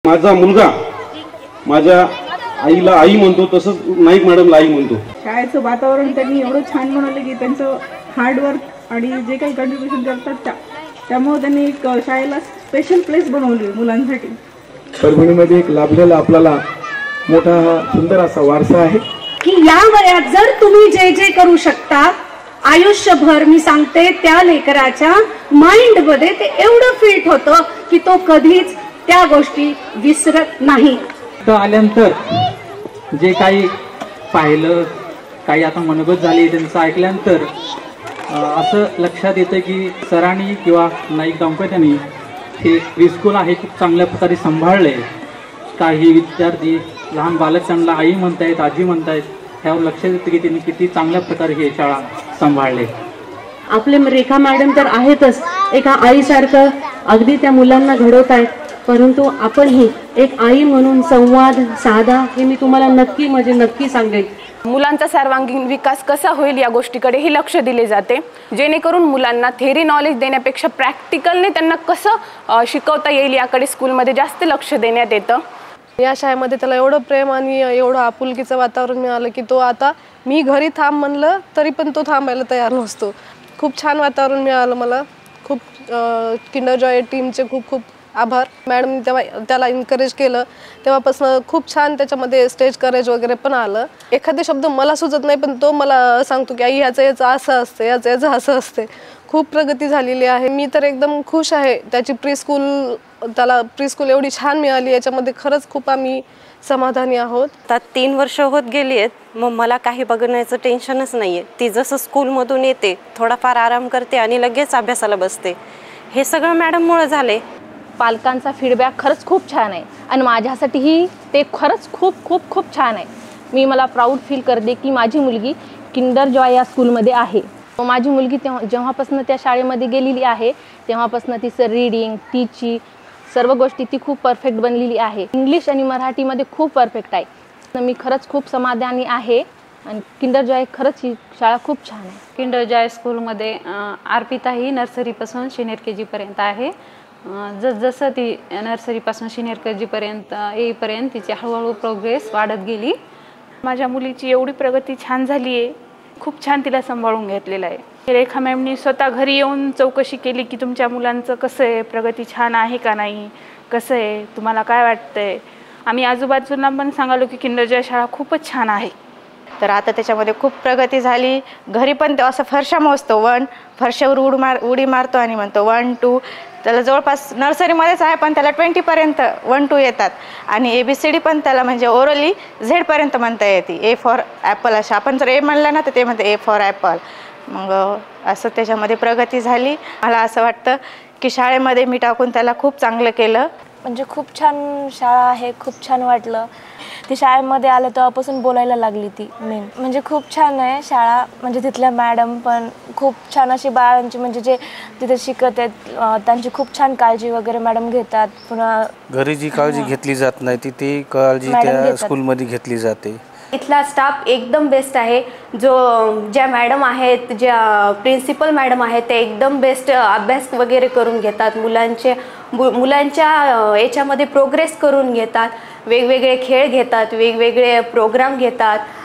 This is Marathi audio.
माझा मुलगा माझ्या आईला आई म्हणतो, तसंच नाईक मॅडमला आई म्हणतो। शाळेचं वातावरण त्यांनी एवढं छान बनवलं की त्यांचं हार्डवर्क आणि जे काही कंट्रीब्युशन करतात त्यामुळे त्यांनी एक शाळेला स्पेशल प्लेस बनवली मुलांसाठी। परभणीमध्ये एक लाभलेला आपल्याला मोठा सुंदर असा वारसा आहे की या वयात जर तुम्ही जे जे करू शकता आयुष्यभर, मी सांगते त्या लेकराच्या माइंड मध्ये ते एवढं फिट होतं की तो कधीच त्या गोष्टी विसरत नाही। तर आल्यानंतर जे काही पाहिलं, काही आता मनोगत झाली त्यांचं ऐकल्यानंतर असं लक्षात येतं की सरांनी किंवा नाईक दाम्पत्यांनी हे प्रीस्कूल आहे खूप चांगल्या प्रकारे सांभाळले। काही विद्यार्थी लहान बालक त्यांना आई म्हणतायत, आजी म्हणतायत, ह्यावर लक्ष येतं की त्यांनी किती चांगल्या प्रकारे हे शाळा सांभाळले। आपले रेखा मॅडम तर आहेतच, एका आईसारखं अगदी त्या मुलांना घडवत आहेत, परंतु आपणही एक आई म्हणून संवाद साधा हे मी तुम्हाला नक्की सांगेन। मुलांचा सर्वांगीण विकास कसा होईल या गोष्टीकडेही लक्ष दिले जाते, जेणेकरून मुलांना थेरी नॉलेज देण्यापेक्षा प्रॅक्टिकलने त्यांना कसं शिकवता येईल याकडे स्कूलमध्ये जास्त लक्ष देण्यात येतं। या शाळेमध्ये त्याला एवढं प्रेम आणि एवढं आपुलकीचं वातावरण मिळालं की तो आता मी घरी थांब म्हणलं तरी पण तो थांबायला तयार नसतो। खूप छान वातावरण मिळालं मला। खूप किंडर जॉय टीमचे खूप आभार। मॅडम तेव्हा त्याला एनकरेज केलं तेव्हापासून खूप छान त्याच्यामध्ये स्टेज करेज वगैरे पण आलं। एखादे शब्द मला सुचत नाही पण तो मला सांगतो की आई याचं असं असते, याचं असं असते। खूप प्रगती झालेली आहे। मी तर एकदम खुश आहे त्याची त्याला प्रीस्कूल एवढी छान मिळाली, याच्यामध्ये खरंच खूप आम्ही समाधानी आहोत। आता 3 वर्ष होत गेली आहेत, मग मला काही बघण्याचं टेन्शनच नाही आहे। ती जसं स्कूलमधून येते थोडाफार आराम करते आणि लगेच अभ्यासाला बसते। हे सगळं मॅडममुळे झाले। पालकांचा फीडबॅक खरंच खूप छान आहे आणि माझ्यासाठीही ते खरंच खूप छान आहे। मला प्राऊड फील करते की माझी मुलगी किंडर जॉय या स्कूलमध्ये आहे। माझी मुलगी जेव्हापासून त्या शाळेमध्ये गेलेली आहे तेव्हापासून तिचं रीडिंग, टीचिंग सर्व गोष्टी ती खूप परफेक्ट बनलेली आहे। इंग्लिश आणि मराठीमध्ये खूप परफेक्ट आहे। मी खरंच खूप समाधानी आहे आणि किंडर जॉय खरंच ही शाळा खूप छान आहे। किंडर जॉय स्कूलमध्ये अर्पिता ही नर्सरीपासून सिनियर KG पर्यंत आहे। जसं ती नर्सरीपासून सिनियर KG पर्यंत येईपर्यंत तिची हळूहळू प्रोग्रेस वाढत गेली। माझ्या मुलीची एवढी प्रगती छान झाली आहे, खूप छान तिला सांभाळून घेतलेलं आहे। रेखा मॅमनी स्वतः घरी येऊन चौकशी केली की तुमच्या मुलांचं कसं आहे, प्रगती छान आहे का नाही, कसं आहे, तुम्हाला काय वाटतंय। आम्ही आजूबाजूंना पण सांगालो की किंडर जॉय शाळा खूपच छान आहे। तर आता त्याच्यामध्ये खूप प्रगती झाली। घरी पण तो असं फरशा मोजतो, फरशावर उडी मारतो आणि म्हणतो 1 2। त्याला जवळपास नर्सरीमध्येच आहे पण त्याला 20 पर्यंत 1 2 येतात आणि ABCD पण त्याला म्हणजे ओरली Z पर्यंत म्हणता येते। A फॉर ॲपल अशा आपण जर A म्हणलं ना तर ते म्हणते A फॉर ॲपल। मग असं त्याच्यामध्ये प्रगती झाली। मला असं वाटतं की शाळेमध्ये मी टाकून त्याला खूप चांगलं केलं। म्हणजे खूप छान शाळा आहे, खूप छान वाटलं। ती शाळेमध्ये आलं तेव्हापासून बोलायला लागली ती मेन म्हणजे खूप छान आहे शाळा। म्हणजे तिथल्या मॅडम पण खूप छान अशी बाळांची म्हणजे जे तिथे शिकत आहेत त्यांची खूप छान काळजी वगैरे मॅडम घेतात। पुन्हा घरी जी काळजी घेतली जात नाही ती काळजी त्या स्कूलमध्ये घेतली जाते। इथला स्टाफ एकदम बेस्ट आहे। ज्या मॅडम आहेत, ज्या प्रिन्सिपल मॅडम आहेत ते एकदम बेस्ट अभ्यास वगैरे करून घेतात, मुलांच्या याच्यामध्ये प्रोग्रेस करून घेतात, वेगवेगळे खेळ घेतात, वेगवेगळे प्रोग्राम घेतात।